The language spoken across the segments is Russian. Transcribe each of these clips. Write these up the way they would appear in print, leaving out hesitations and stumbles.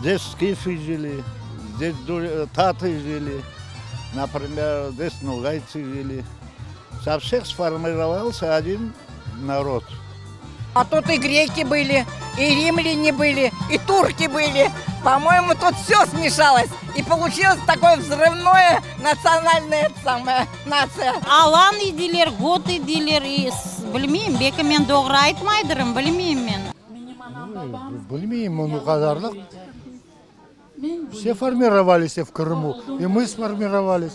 Здесь скифы жили, здесь таты жили, например, здесь нугайцы жили. Со всех сформировался один народ. А тут и греки были, и римляне были, и турки были. По-моему, тут все смешалось. И получилось такое взрывное национальное нация. Алан идилер, год идилер, и білмеймін, бекімен доғыр айтмайдырым, білмеймін мен. Білмеймін, қадарлық. Все формировались в Крыму, и мы сформировались.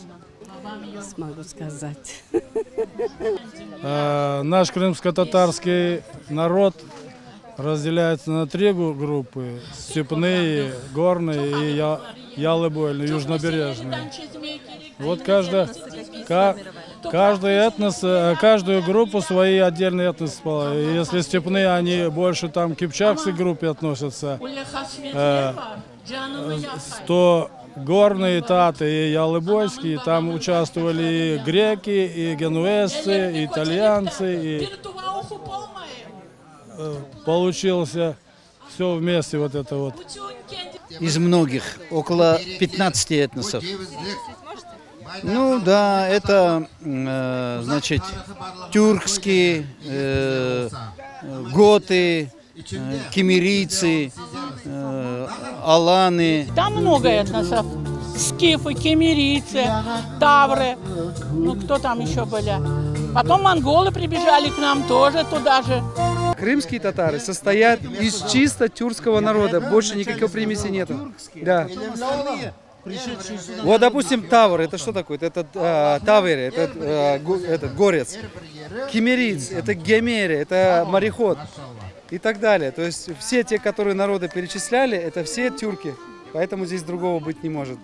Смогу сказать. Наш крымско-татарский народ разделяется на три группы: степные, горные и ялыбольные, южнобережные. Вот каждый этнос, каждую группу свои отдельные этносы. Если степные, они больше там к кипчакской группе относятся, то горные таты и ялыбойские, там участвовали и греки, и генуэзцы, и итальянцы, и получился все вместе вот это вот. Из многих, около 15 этносов. Ну да, это, значит, тюркские, готы, кемерийцы, аланы. Там много этносов. Скифы, кемерийцы, тавры. Ну, кто там еще были? Потом монголы прибежали к нам тоже туда же. Крымские татары состоят из чисто тюркского народа. Больше никакой примеси нету. Да. Вот, допустим, тавр. Это что такое? Это тавери, это горец. Кемерийц, это гемери, это мореход. И так далее. То есть все те, которые народы перечисляли, это все тюрки. Поэтому здесь другого быть не может.